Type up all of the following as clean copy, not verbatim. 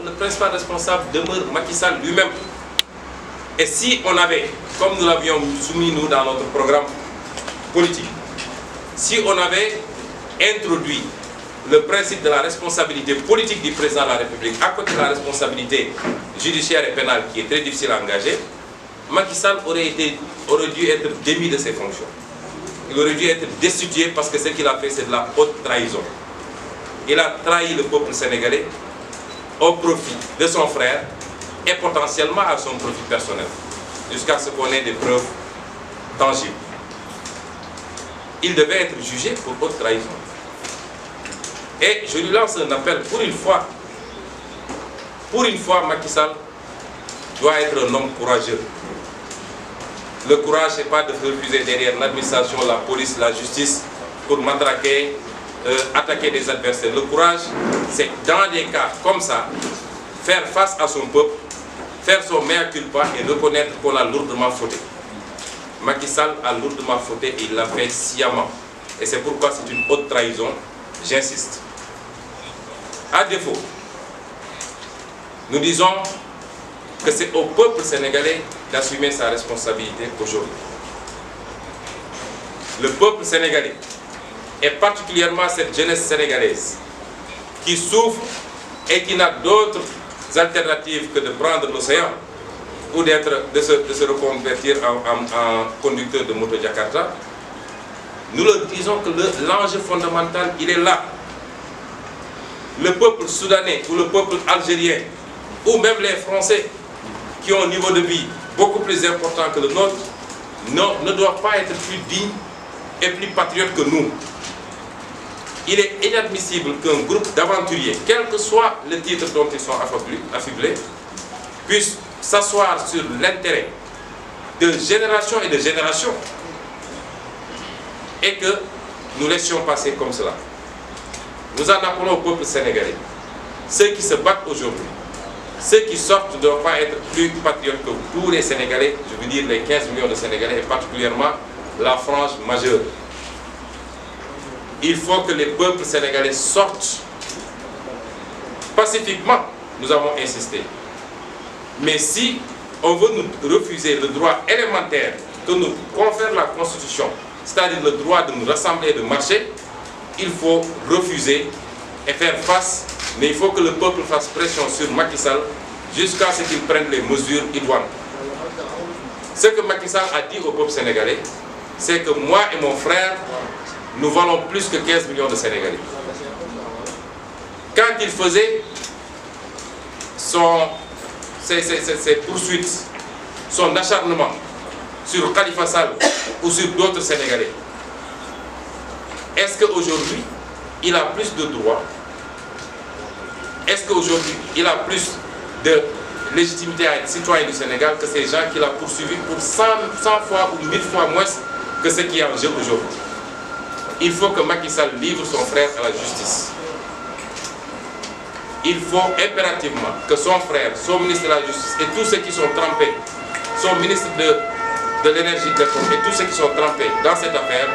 le principal responsable demeure Macky Sall lui-même. Et si on avait, comme nous l'avions soumis nous dans notre programme politique, si on avait introduit le principe de la responsabilité politique du président de la République à côté de la responsabilité judiciaire et pénale qui est très difficile à engager, Macky Sall aurait dû être démis de ses fonctions. Il aurait dû être destitué parce que ce qu'il a fait, c'est de la haute trahison. Il a trahi le peuple sénégalais au profit de son frère et potentiellement à son profit personnel, jusqu'à ce qu'on ait des preuves tangibles. Il devait être jugé pour haute trahison. Et je lui lance un appel pour une fois. Pour une fois, Macky Sall doit être un homme courageux. Le courage, ce n'est pas de refuser derrière l'administration, la police, la justice pour matraquer, attaquer des adversaires. Le courage, c'est dans des cas comme ça, faire face à son peuple, faire son mea culpa et reconnaître qu'on a lourdement fauté. Macky Sall a lourdement fauté et il l'a fait sciemment. Et c'est pourquoi c'est une haute trahison, j'insiste. À défaut, nous disons que c'est au peuple sénégalais d'assumer sa responsabilité aujourd'hui. Le peuple sénégalais, et particulièrement cette jeunesse sénégalaise, qui souffre et qui n'a d'autres alternatives que de prendre l'océan ou de se reconvertir en conducteur de moto Jakarta, nous leur disons que l'enjeu fondamental, il est là. Le peuple soudanais ou le peuple algérien, ou même les Français, qui ont un niveau de vie beaucoup plus important que le nôtre, ne doivent pas être plus dignes et plus patriotes que nous. Il est inadmissible qu'un groupe d'aventuriers, quel que soit le titre dont ils sont affublés, puisse s'asseoir sur l'intérêt de génération et de génération et que nous laissions passer comme cela. Nous en appelons au peuple sénégalais. Ceux qui se battent aujourd'hui, ceux qui sortent ne doivent pas être plus patriotes que tous les Sénégalais, je veux dire les 15 millions de Sénégalais et particulièrement la frange majeure. Il faut que les peuples sénégalais sortent pacifiquement, nous avons insisté. Mais si on veut nous refuser le droit élémentaire que nous confère la Constitution, c'est-à-dire le droit de nous rassembler et de marcher, il faut refuser et faire face, mais il faut que le peuple fasse pression sur Macky Sall jusqu'à ce qu'il prenne les mesures idoines. Ce que Macky Sall a dit au peuple sénégalais, c'est que moi et mon frère, nous valons plus que 15 millions de Sénégalais. Quand il faisait ses poursuites, son acharnement sur Khalifa Sall ou sur d'autres Sénégalais, est-ce qu'aujourd'hui, il a plus de droits? Est-ce qu'aujourd'hui, il a plus de légitimité à être citoyen du Sénégal que ces gens qu'il a poursuivis pour 100 fois ou 1000 fois moins que ce qui est en jeu aujourd'hui? Il faut que Macky Sall livre son frère à la justice. Il faut impérativement que son frère, son ministre de la Justice et tous ceux qui sont trempés, son ministre de l'énergie et tous ceux qui sont trempés dans cette affaire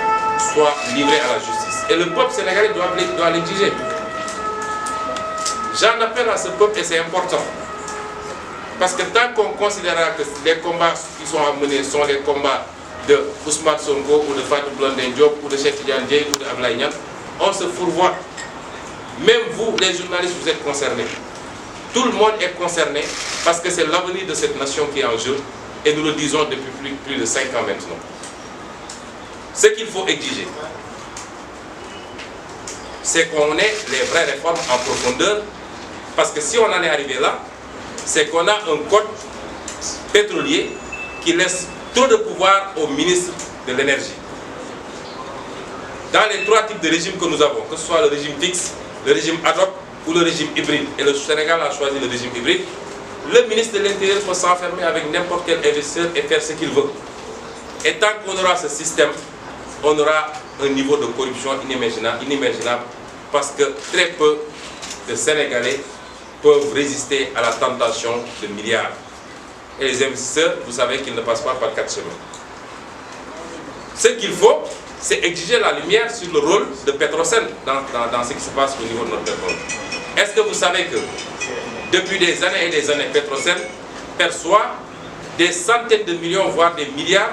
soient livrés à la justice. Et le peuple sénégalais doit l'exiger. J'en appelle à ce peuple et c'est important. Parce que tant qu'on considérera que les combats qui sont à mener sont les combats de Ousmane Sonko ou de Fatou Blondin Diop ou de Cheikh Tidiane Dièye ou de Ablaye Niane, on se fourvoie. Même vous, les journalistes, vous êtes concernés. Tout le monde est concerné parce que c'est l'avenir de cette nation qui est en jeu et nous le disons depuis plus de 5 ans maintenant. Ce qu'il faut exiger, c'est qu'on ait les vraies réformes en profondeur parce que si on en est arrivé là, c'est qu'on a un code pétrolier qui laisse trop de pouvoir au ministre de l'énergie. Dans les 3 types de régimes que nous avons, que ce soit le régime fixe, le régime ad hoc ou le régime hybride, et le Sénégal a choisi le régime hybride, le ministre de l'Intérieur peut s'enfermer avec n'importe quel investisseur et faire ce qu'il veut. Et tant qu'on aura ce système, on aura un niveau de corruption inimaginable parce que très peu de Sénégalais peuvent résister à la tentation de milliards. Et les investisseurs, vous savez qu'ils ne passent pas par 4 chemins. Ce qu'il faut, c'est exiger la lumière sur le rôle de Petrosen dans ce qui se passe au niveau de notre pétrole. Est-ce que vous savez que depuis des années et des années, Petrosen perçoit des centaines de millions, voire des milliards,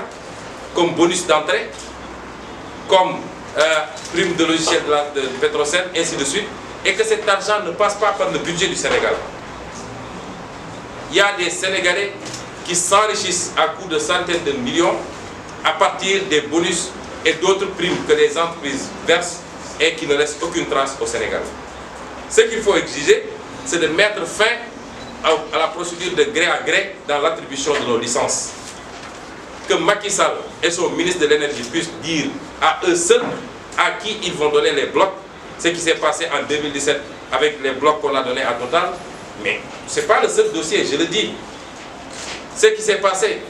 comme bonus d'entrée, comme prime de logiciel de Petrosen, ainsi de suite, et que cet argent ne passe pas par le budget du Sénégal. Il y a des Sénégalais qui s'enrichissent à coût de centaines de millions à partir des bonus et d'autres primes que les entreprises versent et qui ne laissent aucune trace au Sénégal. Ce qu'il faut exiger, c'est de mettre fin à la procédure de gré à gré dans l'attribution de nos licences. Que Macky Sall et son ministre de l'énergie puissent dire à eux seuls à qui ils vont donner les blocs, ce qui s'est passé en 2017 avec les blocs qu'on a donnés à Total, mais ce n'est pas le seul dossier, je le dis. Ce qui s'est passé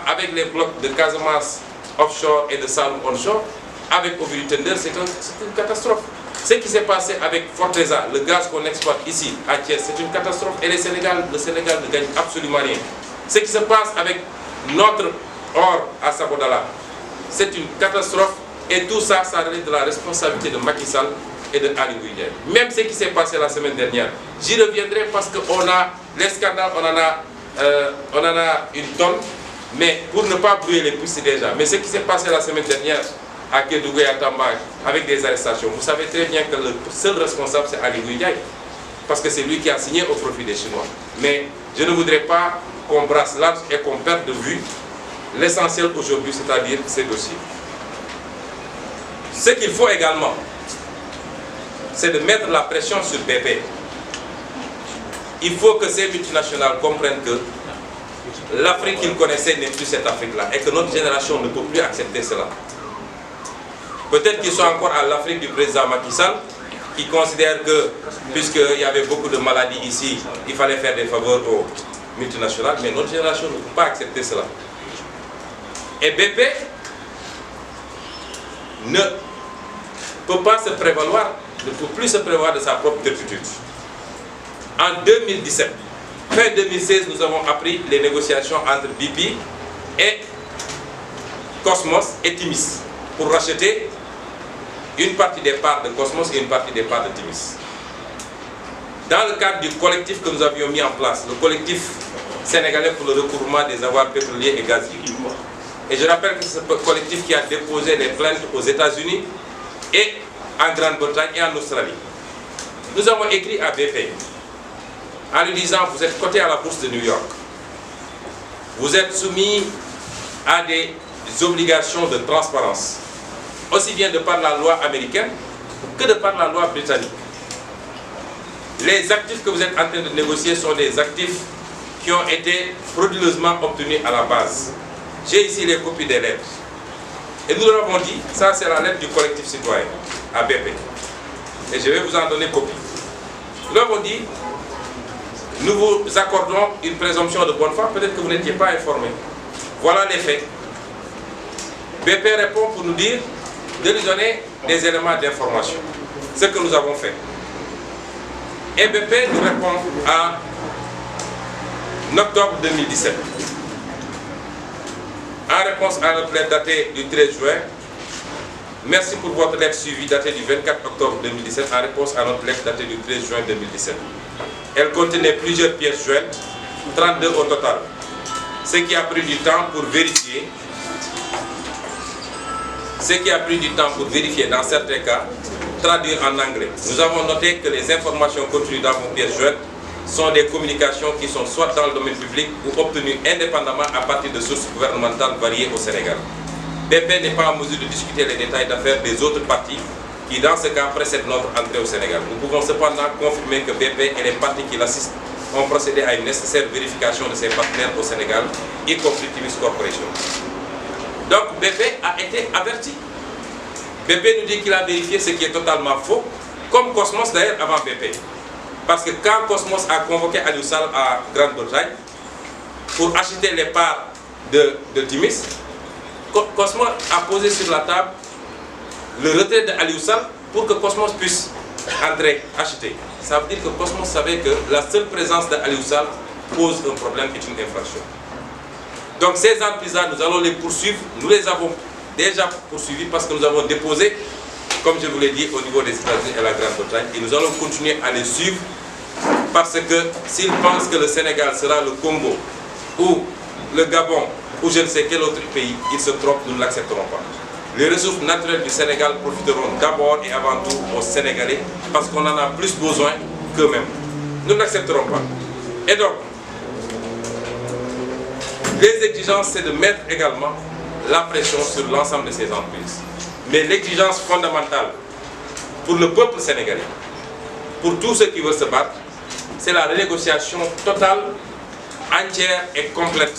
avec les blocs de Casamance offshore et de Saloum onshore, avec Ovidiu Tender, c'est une catastrophe. Ce qui s'est passé avec Forteza, le gaz qu'on exploite ici à Thiès, c'est une catastrophe et le Sénégal ne gagne absolument rien. Ce qui se passe avec notre or à Sabodala, c'est une catastrophe et tout ça, ça relève de la responsabilité de Macky Sall et de Ali Ngouille. Même ce qui s'est passé la semaine dernière, j'y reviendrai parce qu'on a les scandales, on en a une tonne, mais pour ne pas brûler les pistes déjà. Mais ce qui s'est passé la semaine dernière à Kédougou et à Tamba avec des arrestations, vous savez très bien que le seul responsable c'est Ali Ngouille, parce que c'est lui qui a signé au profit des Chinois. Mais je ne voudrais pas qu'on brasse large et qu'on perde de vue l'essentiel aujourd'hui, c'est-à-dire ces dossiers. Ce qu'il faut également, c'est de mettre la pression sur BP. Il faut que ces multinationales comprennent que l'Afrique qu'ils connaissaient n'est plus cette Afrique-là et que notre génération ne peut plus accepter cela. Peut-être qu'ils sont encore à l'Afrique du président Macky Sall, qui considère que, puisqu'il y avait beaucoup de maladies ici, il fallait faire des faveurs aux multinationales, mais notre génération ne peut pas accepter cela. Et BP ne peut pas se prévaloir, ne peut plus se prévaloir de sa propre turpitude. En 2017, fin 2016, nous avons appris les négociations entre BP et Cosmos et Timis pour racheter une partie des parts de Cosmos et une partie des parts de Timis. Dans le cadre du collectif que nous avions mis en place, le collectif sénégalais pour le recouvrement des avoirs pétroliers et gaziers. Et je rappelle que c'est ce collectif qui a déposé les plaintes aux États-Unis et en Grande-Bretagne et en Australie. Nous avons écrit à BP en lui disant: vous êtes coté à la bourse de New York, vous êtes soumis à des obligations de transparence, aussi bien de par la loi américaine que de par la loi britannique. Les actifs que vous êtes en train de négocier sont des actifs qui ont été frauduleusement obtenus à la base. J'ai ici les copies des lettres. Et nous leur avons dit, ça c'est la lettre du collectif citoyen à BP. Et je vais vous en donner copie. Nous leur avons dit, nous vous accordons une présomption de bonne foi, peut-être que vous n'étiez pas informé. Voilà les faits. BP répond pour nous dire de lui donner des éléments d'information. Ce que nous avons fait. Et BP nous répond en octobre 2017. En réponse à notre lettre datée du 13 juin, merci pour votre lettre suivie datée du 24 octobre 2017 en réponse à notre lettre datée du 13 juin 2017. Elle contenait plusieurs pièces jointes, 32 au total, ce qui a pris du temps pour vérifier. Dans certains cas, traduire en anglais. Nous avons noté que les informations contenues dans vos pièces jointes sont des communications qui sont soit dans le domaine public ou obtenues indépendamment à partir de sources gouvernementales variées au Sénégal. BP n'est pas en mesure de discuter les détails d'affaires des autres parties qui, dans ce cas, précèdent notre entrée au Sénégal. Nous pouvons cependant confirmer que BP et les parties qui l'assistent ont procédé à une nécessaire vérification de ses partenaires au Sénégal, y compris Timis Corporation. Donc BP a été averti. BP nous dit qu'il a vérifié ce qui est totalement faux, comme Cosmos d'ailleurs avant BP. Parce que quand Cosmos a convoqué Aliou Sall à Grande-Bretagne pour acheter les parts de Timis, Cosmos a posé sur la table le retrait de Aliou Sall pour que Cosmos puisse entrer, acheter. Ça veut dire que Cosmos savait que la seule présence de Aliou Sall pose un problème et une infraction. Donc ces entreprises-là, nous allons les poursuivre. Nous les avons déjà poursuivis parce que nous avons déposé, comme je vous l'ai dit, au niveau des États-Unis et la Grande-Bretagne. Et nous allons continuer à les suivre Parce que s'ils pensent que le Sénégal sera le Congo ou le Gabon ou je ne sais quel autre pays, ils se trompent, nous ne l'accepterons pas. Les ressources naturelles du Sénégal profiteront d'abord et avant tout aux Sénégalais parce qu'on en a plus besoin qu'eux-mêmes. Nous ne l'accepterons pas. Et donc, les exigences, c'est de mettre également la pression sur l'ensemble de ces entreprises. Mais l'exigence fondamentale pour le peuple sénégalais, pour tous ceux qui veulent se battre, c'est la renégociation totale, entière et complète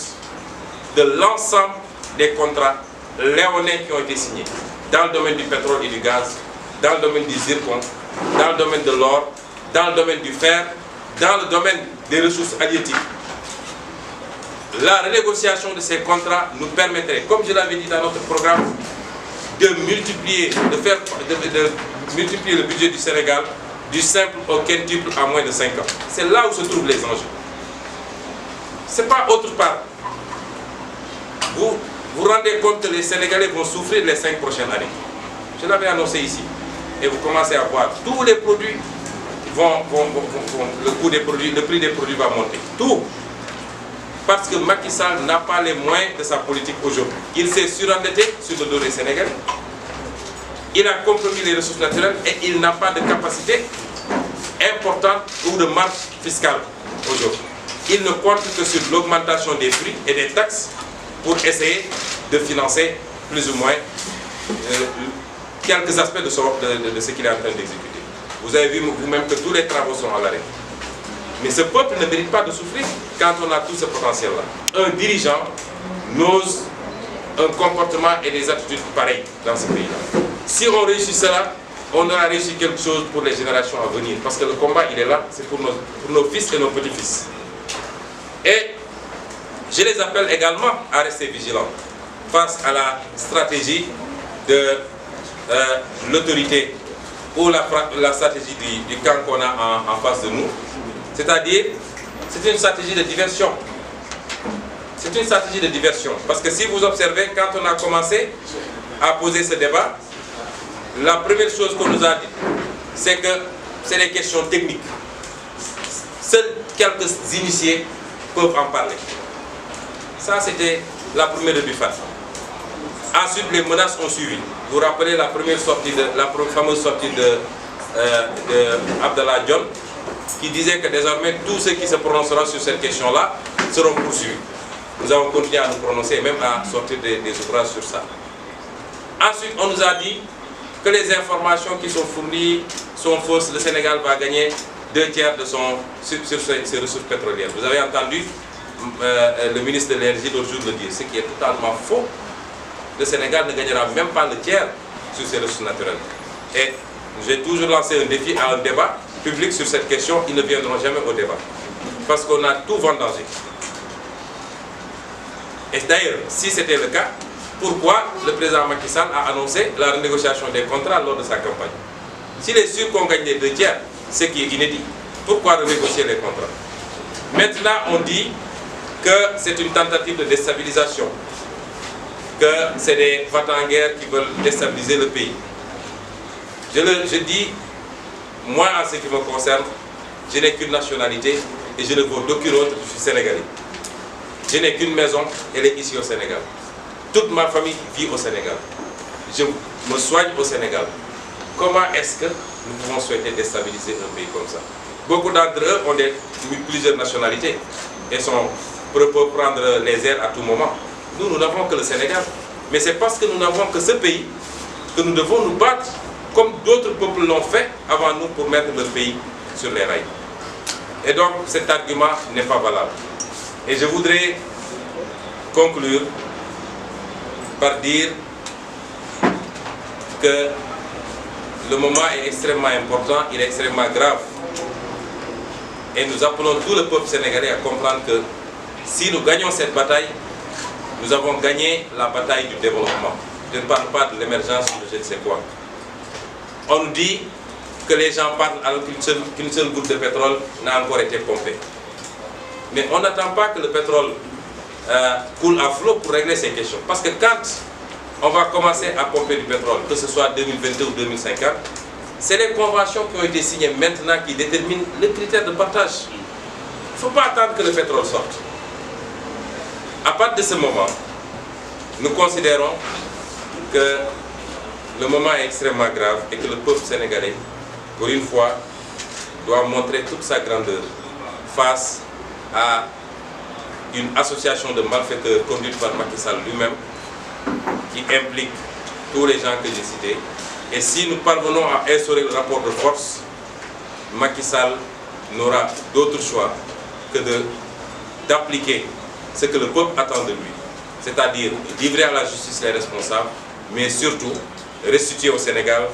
de l'ensemble des contrats léonins qui ont été signés dans le domaine du pétrole et du gaz, dans le domaine du zircon, dans le domaine de l'or, dans le domaine du fer, dans le domaine des ressources halieutiques. La renégociation de ces contrats nous permettrait, comme je l'avais dit dans notre programme, de multiplier le budget du Sénégal du simple au quintuple en moins de 5 ans. C'est là où se trouvent les enjeux. Ce n'est pas autre part. Vous vous rendez compte que les Sénégalais vont souffrir les 5 prochaines années. Je l'avais annoncé ici. Et vous commencez à voir, tous les produits le prix des produits va monter. Tout. Parce que Macky Sall n'a pas les moyens de sa politique aujourd'hui. Il s'est surendetté sur le dos des Sénégalais. Il a compromis les ressources naturelles et il n'a pas de capacité importante ou de marge fiscale aujourd'hui. Il ne compte que sur l'augmentation des prix et des taxes pour essayer de financer plus ou moins quelques aspects de ce qu'il est en train d'exécuter. Vous avez vu vous-même que tous les travaux sont à l'arrêt. Mais ce peuple ne mérite pas de souffrir quand on a tout ce potentiel-là. Un dirigeant n'ose un comportement et des attitudes pareilles dans ce pays-là. Si on réussit cela, on aura réussi quelque chose pour les générations à venir. Parce que le combat, il est là, c'est pour nos fils et nos petits-fils. Et je les appelle également à rester vigilants face à la stratégie de l'autorité ou la stratégie du camp qu'on a en face de nous. C'est-à-dire, c'est une stratégie de diversion. C'est une stratégie de diversion. Parce que si vous observez, quand on a commencé à poser ce débat, la première chose qu'on nous a dit, c'est que c'est des questions techniques. Seuls quelques initiés peuvent en parler. Ça, c'était la première buffade. Ensuite, les menaces ont suivi. Vous vous rappelez la fameuse sortie de Abdallah Dione, qui disait que désormais, tous ceux qui se prononceront sur cette question-là seront poursuivis. Nous avons continué à nous prononcer et même à sortir des ouvrages sur ça. Ensuite, on nous a dit que les informations qui sont fournies sont fausses. Le Sénégal va gagner 2/3 de sur ses ressources pétrolières. Vous avez entendu le ministre de l'Énergie l'autre jour le dire, ce qui est totalement faux. Le Sénégal ne gagnera même pas le tiers sur ses ressources naturelles. Et j'ai toujours lancé un défi à un débat public sur cette question. Ils ne viendront jamais au débat. Parce qu'on a tout vendangé. Et d'ailleurs, si c'était le cas, pourquoi le président Macky Sall a annoncé la renégociation des contrats lors de sa campagne? S'il est sûr qu'on gagne les 2/3, ce qui est inédit, pourquoi renégocier les contrats? Maintenant, on dit que c'est une tentative de déstabilisation, que c'est des va-t-en-guerre qui veulent déstabiliser le pays. Je dis, moi, en ce qui me concerne, je n'ai qu'une nationalité et je ne vaux d'aucune autre, je suis sénégalais. Je n'ai qu'une maison, elle est ici au Sénégal. Toute ma famille vit au Sénégal. Je me soigne au Sénégal. Comment est-ce que nous pouvons souhaiter déstabiliser un pays comme ça? Beaucoup d'entre eux ont plusieurs nationalités et peuvent prendre les airs à tout moment. Nous n'avons que le Sénégal. Mais c'est parce que nous n'avons que ce pays que nous devons nous battre comme d'autres peuples l'ont fait avant nous pour mettre le pays sur les rails. Et donc cet argument n'est pas valable. Et je voudrais conclure par dire que le moment est extrêmement important, il est extrêmement grave. Et nous appelons tout le peuple sénégalais à comprendre que si nous gagnons cette bataille, nous avons gagné la bataille du développement. Je ne parle pas de l'émergence ou de je ne sais quoi. On nous dit que les gens parlent alors qu'une seule goutte de pétrole n'a encore été pompée. Mais on n'attend pas que le pétrole coule à flot pour régler ces questions. Parce que quand on va commencer à pomper du pétrole, que ce soit 2022 ou 2050, c'est les conventions qui ont été signées maintenant qui déterminent le critère de partage. Il ne faut pas attendre que le pétrole sorte. À partir de ce moment, nous considérons que le moment est extrêmement grave et que le peuple sénégalais, pour une fois, doit montrer toute sa grandeur face à une association de malfaiteurs conduite par Macky Sall lui-même, qui implique tous les gens que j'ai cités. Et si nous parvenons à instaurer le rapport de force, Macky Sall n'aura d'autre choix que d'appliquer ce que le peuple attend de lui, c'est-à-dire livrer à la justice les responsables, mais surtout restituer au Sénégalais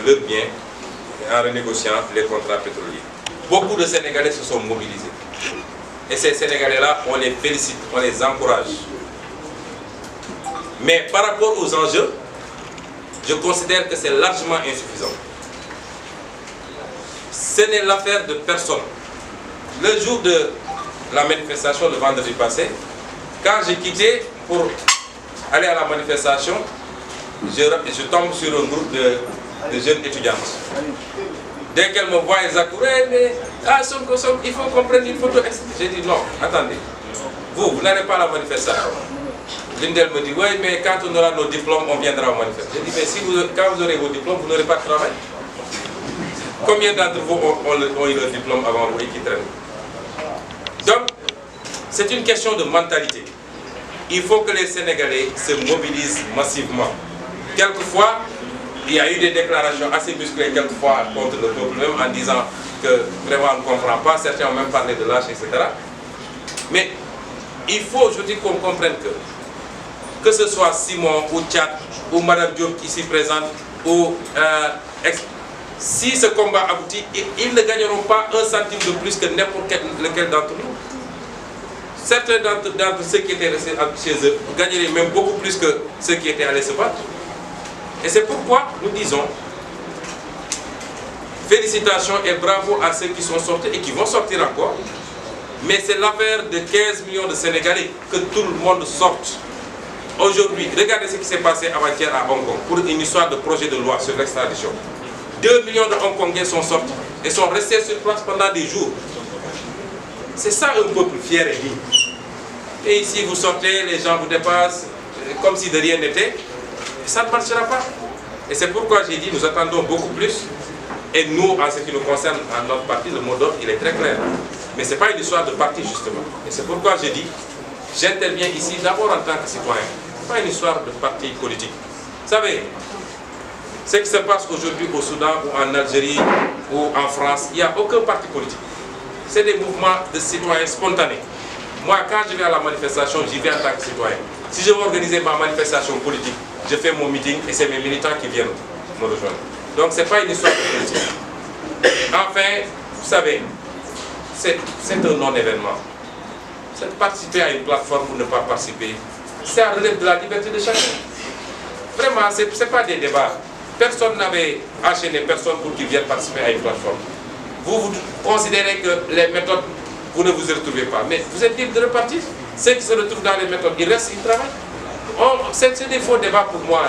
leurs biens en renégociant les contrats pétroliers. Beaucoup de Sénégalais se sont mobilisés. Et ces Sénégalais-là, on les félicite, on les encourage. Mais par rapport aux enjeux, je considère que c'est largement insuffisant. Ce n'est l'affaire de personne. Le jour de la manifestation, le vendredi passé, quand j'ai quitté pour aller à la manifestation, je tombe sur un groupe de jeunes étudiantes. Dès qu'elles me voient, elles accouraient, mais il faut qu'on prenne une photo. J'ai dit non, attendez, vous n'allez pas à la manifestation. L'une d'elles me dit, oui, mais quand on aura nos diplômes, on viendra au manifestation. J'ai dit, mais si quand vous aurez vos diplômes, vous n'aurez pas de travail. Combien d'entre vous ont eu leur diplôme avant vous et qui traînent? Donc, c'est une question de mentalité. Il faut que les Sénégalais se mobilisent massivement. Quelquefois, il y a eu des déclarations assez musclées quelquefois contre le peuple même en disant que vraiment on ne comprend pas. Certains ont même parlé de lâche, etc. Mais il faut aujourd'hui qu'on comprenne que ce soit Simon ou Tchad ou Madame Diop qui s'y présente, ou si ce combat aboutit, ils ne gagneront pas un centime de plus que n'importe lequel d'entre nous. Certains d'entre ceux qui étaient restés chez eux gagneraient même beaucoup plus que ceux qui étaient allés se battre. Et c'est pourquoi nous disons félicitations et bravo à ceux qui sont sortis et qui vont sortir encore. Mais c'est l'affaire de 15 millions de Sénégalais, que tout le monde sorte. Aujourd'hui, regardez ce qui s'est passé avant-hier à Hong Kong pour une histoire de projet de loi sur l'extradition. 2 millions de Hongkongais sont sortis et sont restés sur place pendant des jours. C'est ça un peuple fier et digne. Et ici, vous sortez, les gens vous dépassent, comme si de rien n'était. Ça ne marchera pas. Et c'est pourquoi j'ai dit, nous attendons beaucoup plus. Et nous, en ce qui nous concerne, à notre parti, le mot d'ordre, il est très clair. Mais ce n'est pas une histoire de parti, justement. Et c'est pourquoi j'ai dit, j'interviens ici d'abord en tant que citoyen. Ce n'est pas une histoire de parti politique. Vous savez, ce qui se passe aujourd'hui au Soudan, ou en Algérie, ou en France, il n'y a aucun parti politique. C'est des mouvements de citoyens spontanés. Moi, quand je vais à la manifestation, j'y vais en tant que citoyen. Si je veux organiser ma manifestation politique, je fais mon meeting et c'est mes militants qui viennent me rejoindre. Donc, ce n'est pas une histoire de politique. Enfin, vous savez, c'est un non-événement. C'est participer à une plateforme ou ne pas participer. Ça relève de la liberté de chacun. Vraiment, ce n'est pas des débats. Personne n'avait enchaîné personne pour qu'il vienne participer à une plateforme. Vous considérez que les méthodes, vous ne vous y retrouvez pas. Mais vous êtes libre de repartir. Ceux qui se retrouvent dans les méthodes, ils restent, ils travaillent. C'est des faux débats pour moi.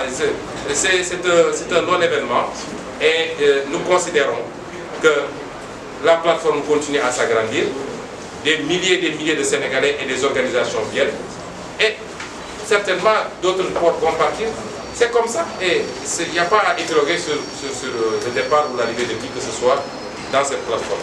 C'est un non-événement. Et nous considérons que la plateforme continue à s'agrandir. Des milliers de Sénégalais et des organisations viennent. Et certainement, d'autres vont partir. C'est comme ça. Et il n'y a pas à épiloguer sur le départ ou l'arrivée de qui que ce soit dans cette plateforme.